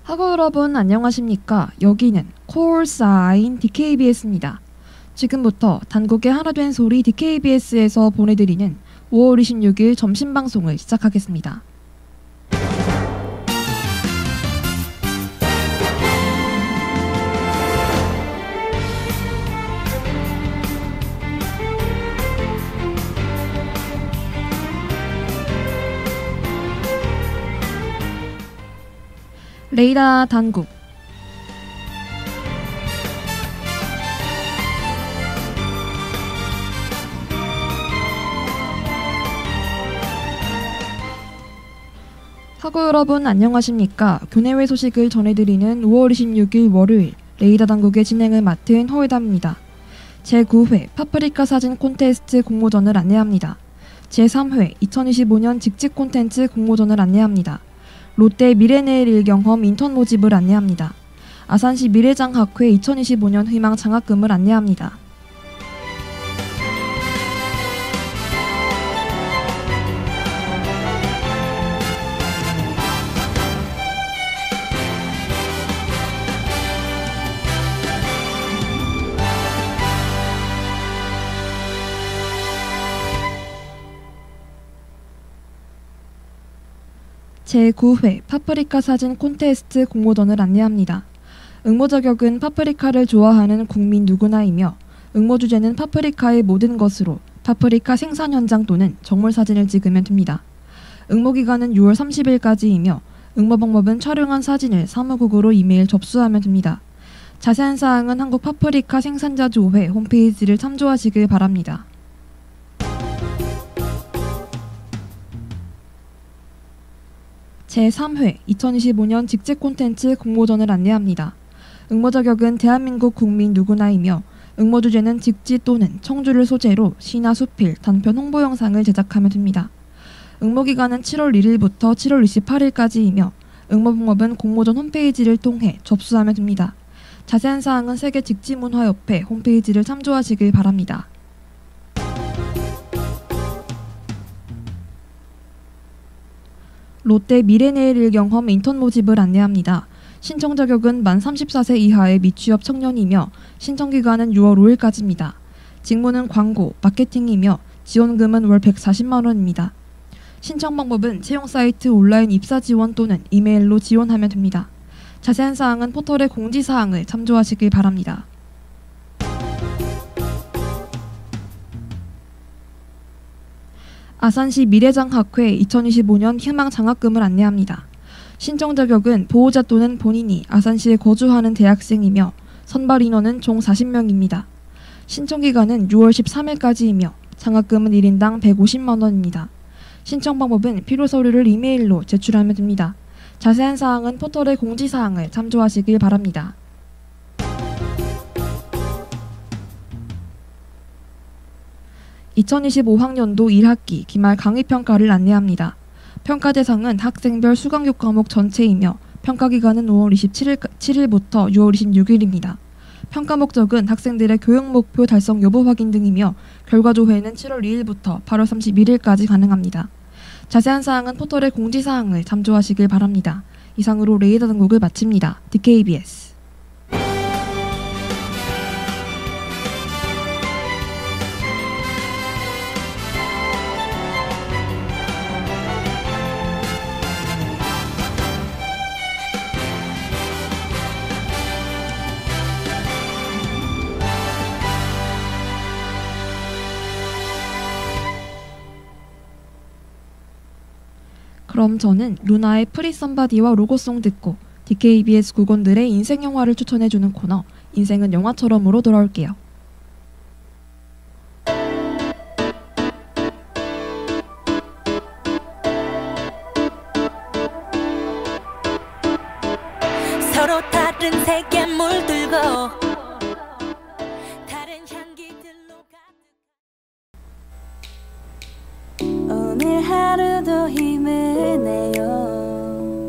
학우 여러분 안녕하십니까? 여기는 콜사인 DKBS입니다. 지금부터 단국의 하나 된 소리 DKBS에서 보내드리는 5월 26일 점심방송을 시작하겠습니다. 레이더 단국 학우 여러분 안녕하십니까? 교내외 소식을 전해드리는 5월 26일 월요일 레이더 단국의 진행을 맡은 허회담입니다. 제9회 파프리카 사진 콘테스트 공모전을 안내합니다. 제3회 2025년 직직 콘텐츠 공모전을 안내합니다. 롯데 미래내일 일경험 인턴 모집을 안내합니다. 아산시 미래장학회 2025년 희망 장학금을 안내합니다. 제9회 파프리카 사진 콘테스트 공모전을 안내합니다. 응모 자격은 파프리카를 좋아하는 국민 누구나이며 응모 주제는 파프리카의 모든 것으로 파프리카 생산 현장 또는 정물 사진을 찍으면 됩니다. 응모 기간은 6월 30일까지이며 응모 방법은 촬영한 사진을 사무국으로 이메일 접수하면 됩니다. 자세한 사항은 한국 파프리카 생산자 조회 홈페이지를 참조하시길 바랍니다. 제3회 2025년 직직 콘텐츠 공모전을 안내합니다. 응모 자격은 대한민국 국민 누구나이며 응모 주제는 직지 또는 청주를 소재로 시나 수필, 단편 홍보 영상을 제작하면 됩니다. 응모 기간은 7월 1일부터 7월 28일까지이며 응모 방법은 공모전 홈페이지를 통해 접수하면 됩니다. 자세한 사항은 세계직지문화협회 홈페이지를 참조하시길 바랍니다. 롯데 미래내일 일경험 인턴 모집을 안내합니다. 신청 자격은 만 34세 이하의 미취업 청년이며 신청 기간은 6월 5일까지입니다. 직무는 광고, 마케팅이며 지원금은 월 140만 원입니다. 신청 방법은 채용 사이트 온라인 입사 지원 또는 이메일로 지원하면 됩니다. 자세한 사항은 포털의 공지사항을 참조하시길 바랍니다. 아산시 미래장학회 2025년 희망 장학금을 안내합니다. 신청 자격은 보호자 또는 본인이 아산시에 거주하는 대학생이며 선발 인원은 총 40명입니다. 신청 기간은 6월 13일까지이며 장학금은 1인당 150만 원입니다. 신청 방법은 필요 서류를 이메일로 제출하면 됩니다. 자세한 사항은 포털의 공지사항을 참조하시길 바랍니다. (2025학년도 1학기) 기말 강의평가를 안내합니다. 평가 대상은 학생별 수강교 과목 전체이며 평가 기간은 5월 27일부터 6월 26일입니다. 평가 목적은 학생들의 교육 목표 달성 여부 확인 등이며 결과 조회는 7월 2일부터 8월 31일까지 가능합니다. 자세한 사항은 포털의 공지사항을 참조하시길 바랍니다. 이상으로 레이더 단국을 마칩니다. DKBS 그럼 저는 루나의 프리 썸바디와 로고송 듣고 DKBS 국원들의 인생 영화를 추천해주는 코너 인생은 영화처럼으로 돌아올게요. 서로 다른 색에 물들고 다른 향기들로 가득 오늘 하루도 힘을 내요.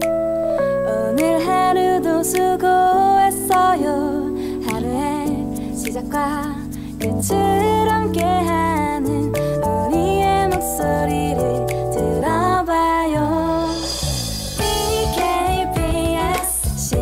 오늘 하루도 수고했어요. 하루의 시작과 끝을 함께하는 우리의 목소리를 들어봐요. DKBS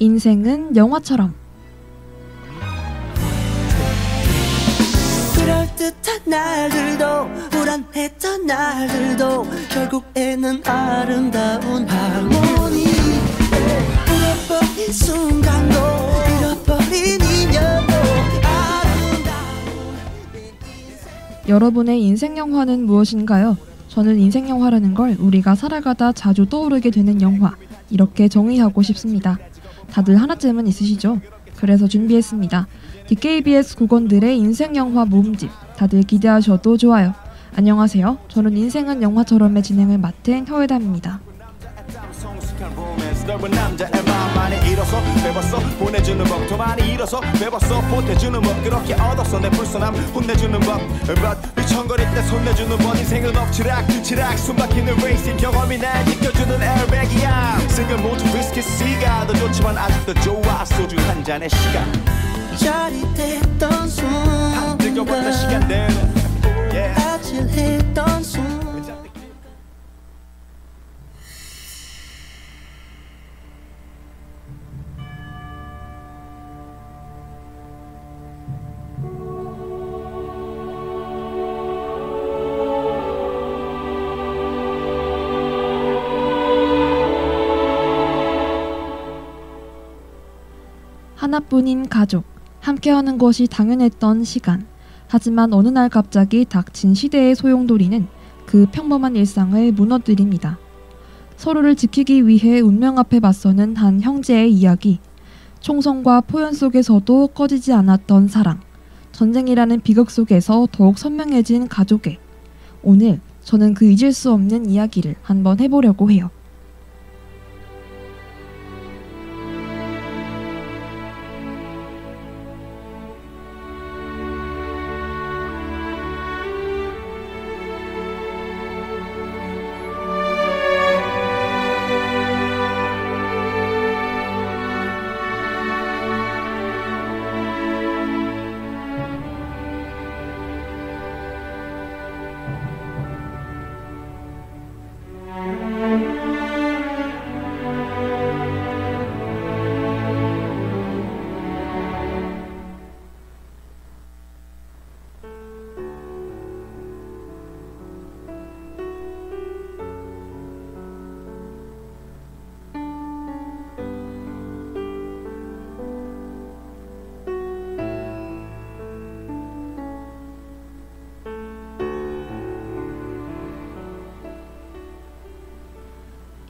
인생은 영화처럼. 그럴듯한 날들도 불안했던 날들도 결국에는 아름다운 하모니. 잃어버린 순간도 잃어버린 인연도 아름다운 내 인생. 여러분의 인생 영화는 무엇인가요? 저는 인생 영화라는 걸 우리가 살아가다 자주 떠오르게 되는 영화, 이렇게 정의하고 싶습니다. 다들 하나쯤은 있으시죠? 그래서 준비했습니다. DKBS 국원들의 인생 영화 모음집, 다들 기대하셔도 좋아요. 안녕하세요. 저는 인생은 영화처럼의 진행을 맡은 혀회담입니다. 넓은 남자의 마음 많이 잃어서 배웠어. 보내주는 법 더 많이 잃어서 배웠어. 보태주는 법 그렇게 얻었어. 내 불선함 혼내주는 법 미천거릴 때 손내주는 법. 인생은 엎치락 뒤치락 숨막히는 레이싱 경험이 날 지켜주는 에어백이야. 생은 모두 위스키 씨가 더 좋지만 아직도 좋아. 소주 한 잔의 시간 짜릿했던 순간 뜨거웠던 시간들 아찔했던 순간. 하나뿐인 가족, 함께하는 것이 당연했던 시간. 하지만 어느 날 갑자기 닥친 시대의 소용돌이는 그 평범한 일상을 무너뜨립니다. 서로를 지키기 위해 운명 앞에 맞서는 한 형제의 이야기. 총성과 포연 속에서도 꺼지지 않았던 사랑. 전쟁이라는 비극 속에서 더욱 선명해진 가족애. 오늘 저는 그 잊을 수 없는 이야기를 한번 해보려고 해요.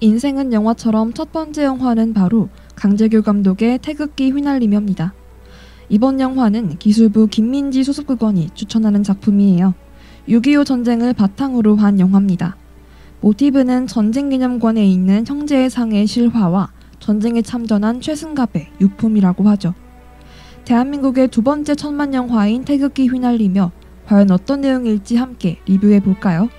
인생은 영화처럼 첫 번째 영화는 바로 강재규 감독의 태극기 휘날리며입니다. 이번 영화는 기술부 김민지 수습국원이 추천하는 작품이에요. 6.25 전쟁을 바탕으로 한 영화입니다. 모티브는 전쟁기념관에 있는 형제의 상의 실화와 전쟁에 참전한 최승갑의 유품이라고 하죠. 대한민국의 두 번째 천만 영화인 태극기 휘날리며 과연 어떤 내용일지 함께 리뷰해볼까요?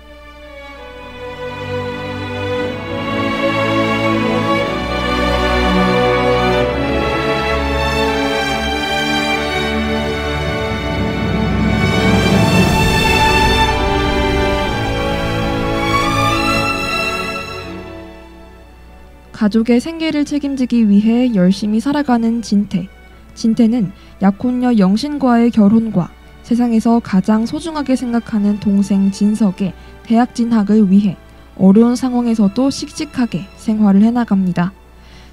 가족의 생계를 책임지기 위해 열심히 살아가는 진태. 진태는 약혼녀 영신과의 결혼과 세상에서 가장 소중하게 생각하는 동생 진석의 대학 진학을 위해 어려운 상황에서도 씩씩하게 생활을 해나갑니다.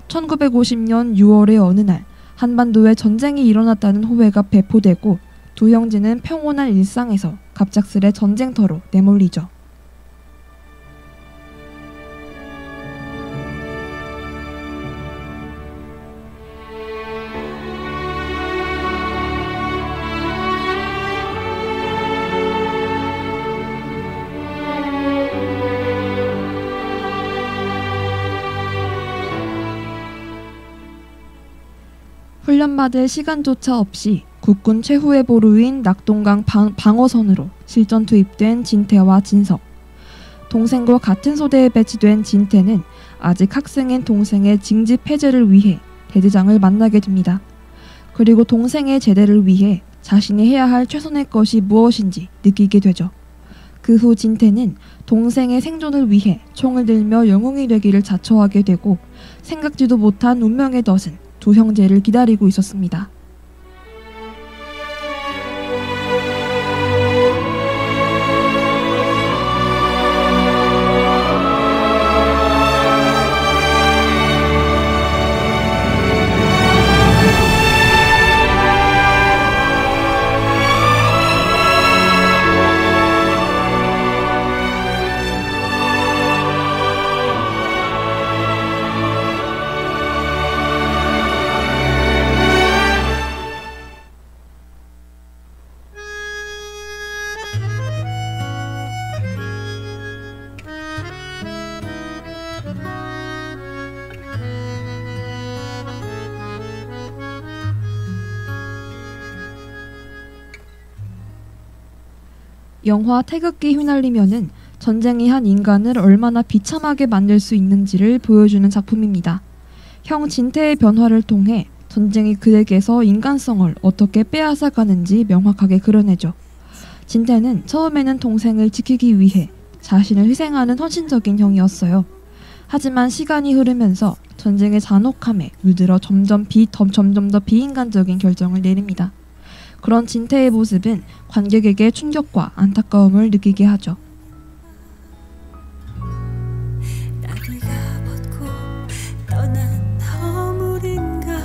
1950년 6월의 어느 날 한반도에 전쟁이 일어났다는 호외가 배포되고 두 형제는 평온한 일상에서 갑작스레 전쟁터로 내몰리죠. 훈련받을 시간조차 없이 국군 최후의 보루인 낙동강 방어선으로 실전 투입된 진태와 진석. 동생과 같은 소대에 배치된 진태는 아직 학생인 동생의 징집 해제를 위해 대대장을 만나게 됩니다. 그리고 동생의 제대를 위해 자신이 해야 할 최선의 것이 무엇인지 느끼게 되죠. 그 후 진태는 동생의 생존을 위해 총을 들며 영웅이 되기를 자처하게 되고 생각지도 못한 운명의 덫은 두 형제를 기다리고 있었습니다. 영화 태극기 휘날리면은 전쟁이 한 인간을 얼마나 비참하게 만들 수 있는지를 보여주는 작품입니다. 형 진태의 변화를 통해 전쟁이 그에게서 인간성을 어떻게 빼앗아가는지 명확하게 그려내죠. 진태는 처음에는 동생을 지키기 위해 자신을 희생하는 헌신적인 형이었어요. 하지만 시간이 흐르면서 전쟁의 잔혹함에 물들어 점점 더 비인간적인 결정을 내립니다. 그런 진태의 모습은 관객에게 충격과 안타까움을 느끼게 하죠. 나비가 벗고 떠난 허물인가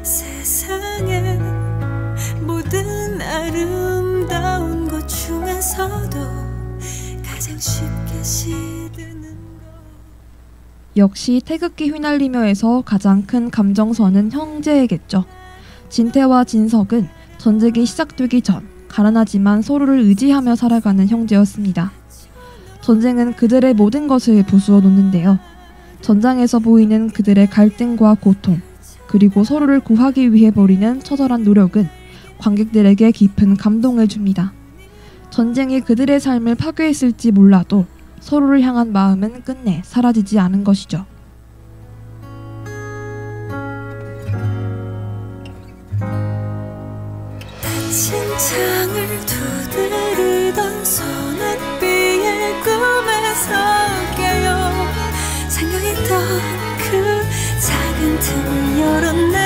세상에 모든 아름다운 것 중에서도 가장 쉽게 시드는 것 역시 태극기 휘날리며에서 가장 큰 감정선은 형제에겠죠. 진태와 진석은 전쟁이 시작되기 전 가난하지만 서로를 의지하며 살아가는 형제였습니다. 전쟁은 그들의 모든 것을 부수어 놓는데요. 전장에서 보이는 그들의 갈등과 고통, 그리고 서로를 구하기 위해 벌이는 처절한 노력은 관객들에게 깊은 감동을 줍니다. 전쟁이 그들의 삶을 파괴했을지 몰라도 서로를 향한 마음은 끝내 사라지지 않은 것이죠. 심장을 두드리던 소낙비의 꿈에서 깨어 생각했던 그 작은 틈을 열었네.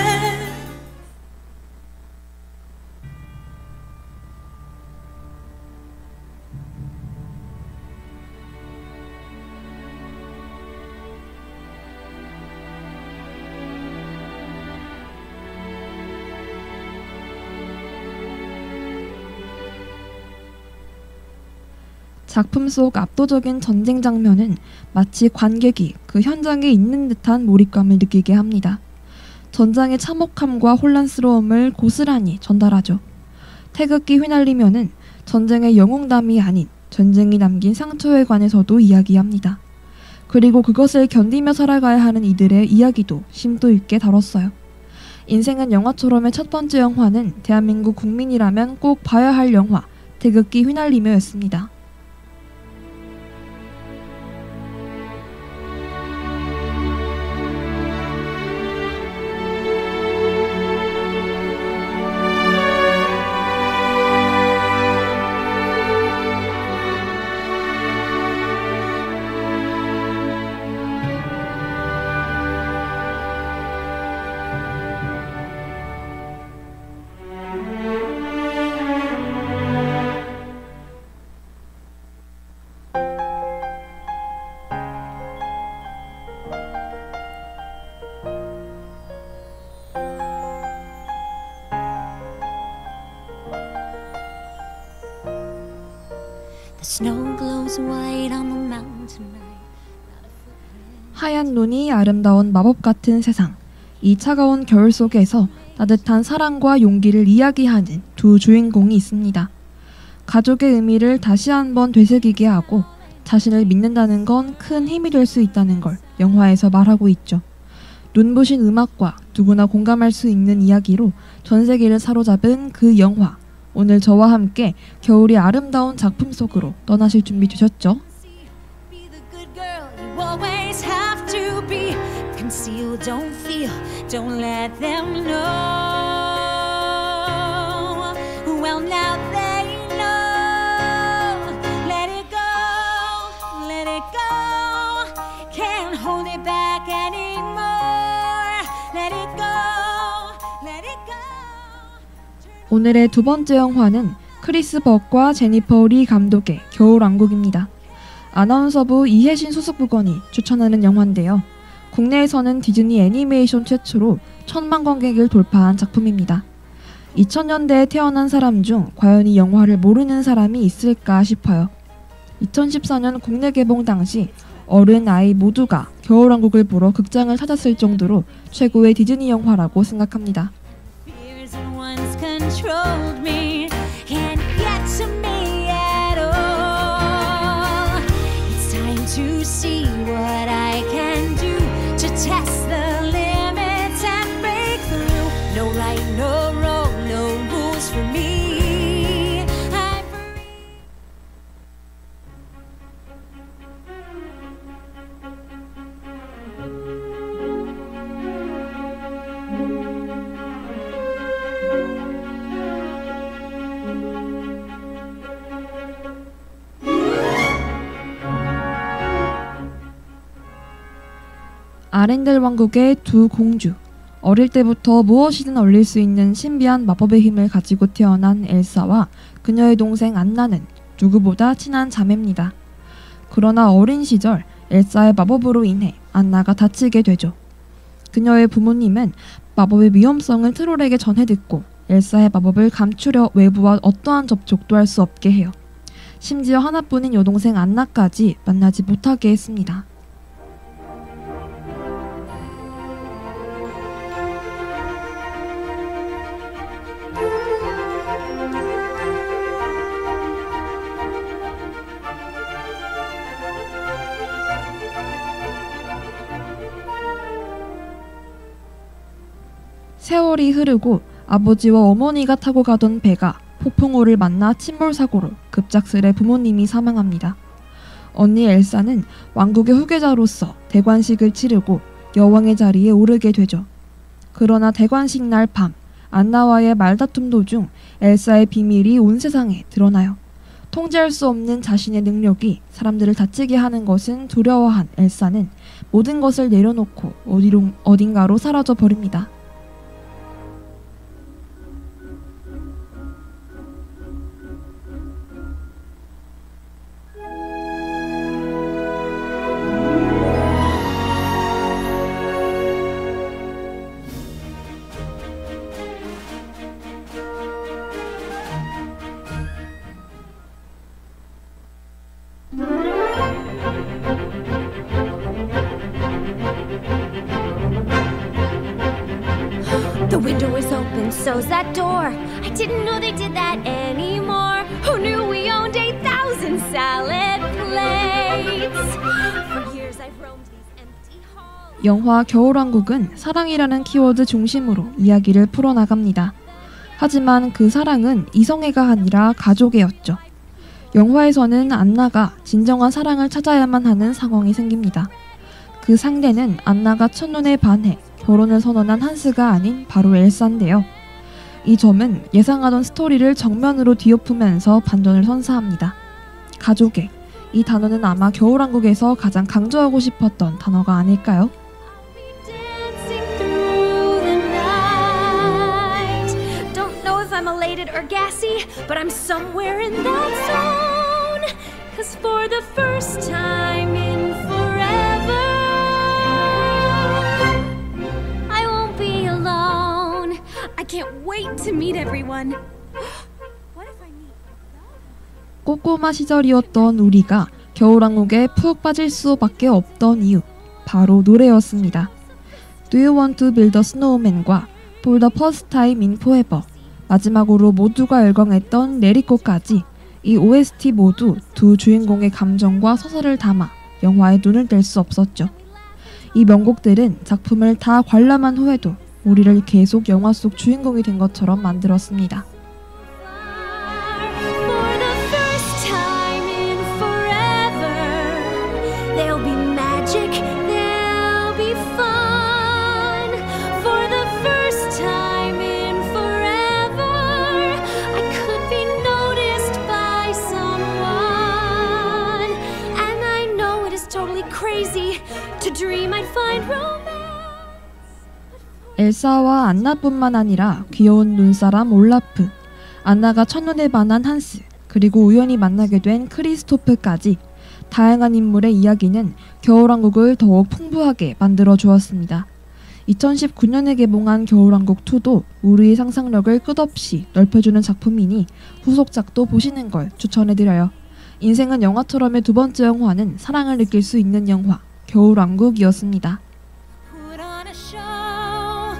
작품 속 압도적인 전쟁 장면은 마치 관객이 그 현장에 있는 듯한 몰입감을 느끼게 합니다. 전장의 참혹함과 혼란스러움을 고스란히 전달하죠. 태극기 휘날리면은 전쟁의 영웅담이 아닌 전쟁이 남긴 상처에 관해서도 이야기합니다. 그리고 그것을 견디며 살아가야 하는 이들의 이야기도 심도 있게 다뤘어요. 인생은 영화처럼의 첫 번째 영화는 대한민국 국민이라면 꼭 봐야 할 영화 태극기 휘날리며였습니다. 하얀 눈이 아름다운 마법 같은 세상. 이 차가운 겨울 속에서 따뜻한 사랑과 용기를 이야기하는 두 주인공이 있습니다. 가족의 의미를 다시 한번 되새기게 하고 자신을 믿는다는 건 큰 힘이 될 수 있다는 걸 영화에서 말하고 있죠. 눈부신 음악과 누구나 공감할 수 있는 이야기로 전 세계를 사로잡은 그 영화. 오늘 저와 함께 겨울이 아름다운 작품 속으로 떠나실 준비 되셨죠? Be the good girl you always have to be. Conceal, don't feel, don't let them know. Well, now they know. Let it go, let it go. Can't hold it back anymore. 오늘의 두 번째 영화는 크리스 벅과 제니퍼 리 감독의 겨울왕국입니다. 아나운서부 이혜신 수석부관이 추천하는 영화인데요. 국내에서는 디즈니 애니메이션 최초로 1000만 관객을 돌파한 작품입니다. 2000년대에 태어난 사람 중 과연 이 영화를 모르는 사람이 있을까 싶어요. 2014년 국내 개봉 당시 어른 아이 모두가 겨울왕국을 보러 극장을 찾았을 정도로 최고의 디즈니 영화라고 생각합니다. Fears once controlled me, can't get to me at all. It's time to see what I can do to test the limits and break through. No right, no wrong, no rules for me. I'm free. 아렌델 왕국의 두 공주. 어릴 때부터 무엇이든 얼릴 수 있는 신비한 마법의 힘을 가지고 태어난 엘사와 그녀의 동생 안나는 누구보다 친한 자매입니다. 그러나 어린 시절 엘사의 마법으로 인해 안나가 다치게 되죠. 그녀의 부모님은 마법의 위험성을 트롤에게 전해 듣고 엘사의 마법을 감추려 외부와 어떠한 접촉도 할 수 없게 해요. 심지어 하나뿐인 여동생 안나까지 만나지 못하게 했습니다. 세월이 흐르고 아버지와 어머니가 타고 가던 배가 폭풍우를 만나 침몰사고로 급작스레 부모님이 사망합니다. 언니 엘사는 왕국의 후계자로서 대관식을 치르고 여왕의 자리에 오르게 되죠. 그러나 대관식 날 밤 안나와의 말다툼 도중 엘사의 비밀이 온 세상에 드러나요. 통제할 수 없는 자신의 능력이 사람들을 다치게 하는 것은 두려워한 엘사는 모든 것을 내려놓고 어딘가로 사라져 버립니다. The window was open, so's that door. I didn't know they did that anymore. Who knew we owned 8,000 salad plates? For years I've roamed these empty halls. 영화 겨울왕국은 사랑이라는 키워드 중심으로 이야기를 풀어나갑니다. 하지만 그 사랑은 이성애가 아니라 가족애였죠. 영화에서는 안나가 진정한 사랑을 찾아야만 하는 상황이 생깁니다. 그 상대는 안나가 첫눈에 반해 결혼을 선언한 한스가 아닌 바로 엘사인데요. 이 점은 예상하던 스토리를 정면으로 뒤엎으면서 반전을 선사합니다. 가족애, 이 단어는 아마 겨울왕국에서 가장 강조하고 싶었던 단어가 아닐까요? Dancing through the night. Don't know if I'm elated or gassy, but I'm somewhere in that zone. 'Cause for the first time in forever, I won't be alone. I can't wait to meet everyone. What if I meet 꼬꼬마 시절이었던 우리가 겨울왕국에 푹 빠질 수밖에 없던 이유, 바로 노래였습니다. Do You Want to Build a Snowman과 For the First Time in Forever, 마지막으로 모두가 열광했던 내리꽃까지 이 OST 모두 두 주인공의 감정과 서사를 담아 영화에 눈을 뗄 수 없었죠. 이 명곡들은 작품을 다 관람한 후에도 우리를 계속 영화 속 주인공이 된 것처럼 만들었습니다. For the first time in forever, there'll be magic, there'll be fun. For the first time in forever, I could be noticed by someone. And I know it is totally crazy to dream I'd find romance. 엘사와 안나뿐만 아니라 귀여운 눈사람 올라프, 안나가 첫눈에 반한 한스, 그리고 우연히 만나게 된 크리스토프까지 다양한 인물의 이야기는 겨울왕국을 더욱 풍부하게 만들어 주었습니다. 2019년에 개봉한 겨울왕국2도 우리의 상상력을 끝없이 넓혀주는 작품이니 후속작도 보시는 걸 추천해드려요. 인생은 영화처럼의 두 번째 영화는 사랑을 느낄 수 있는 영화 겨울왕국이었습니다. Put on a show,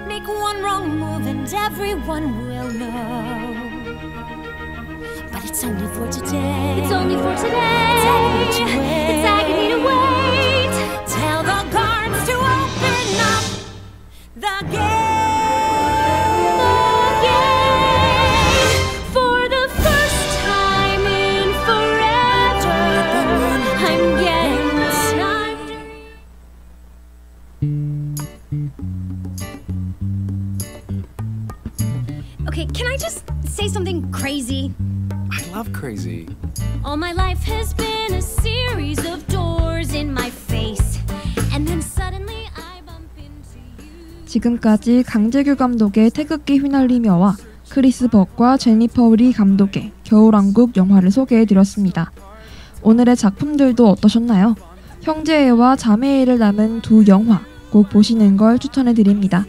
make one wrong move and everyone will know. But it's only for today. It's only for today. It's agony to wait. Tell the guards to open up the gate. For the first time in forever, I'm getting time to... Okay, can I just say something crazy? I love crazy. All my life has been a series of doors in my face, and then suddenly I bump into you. 지금까지 강재규 감독의 태극기 휘날리며와 크리스 벅과 제니퍼 리 감독의 겨울왕국 영화를 소개해드렸습니다. 오늘의 작품들도 어떠셨나요? 형제애와 자매애를 담은 두 영화 꼭 보시는 걸 추천해드립니다.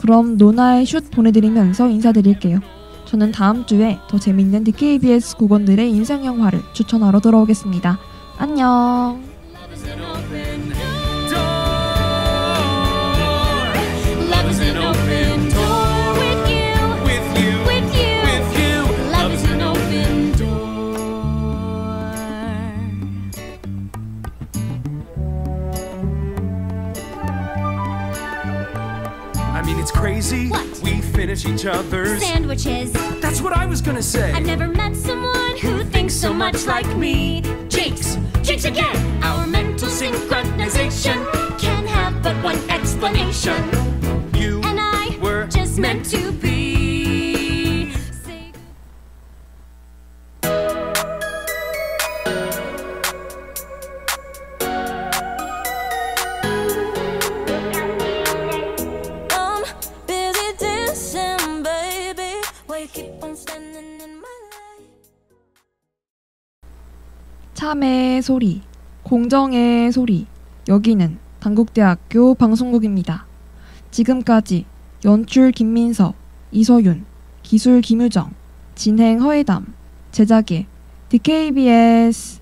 그럼 노나의 슛 보내드리면서 인사드릴게요. 저는 다음 주에 더 재밌는 DKBS 국원들의 인생 영화를 추천하러 돌아오겠습니다. 안녕. Love is an open door. Love is an open door with you. With you. With you. With you. Love is an open door. I mean, it's crazy. What? We finish each other's. Sandwiches. That's what I was gonna say. I've never met someone who thinks so much like me. Jinx, jinx again. Our mental synchronization can have but one explanation. You And I were just meant to be. Say busy dancing, baby. Why you keep on standing in my life? 참의 소리, 공정의 소리. 여기는 단국대학교 방송국입니다. 지금까지 연출 김민서, 이서윤, 기술 김유정, 진행 허예담, 제작의 DKBS였습니다.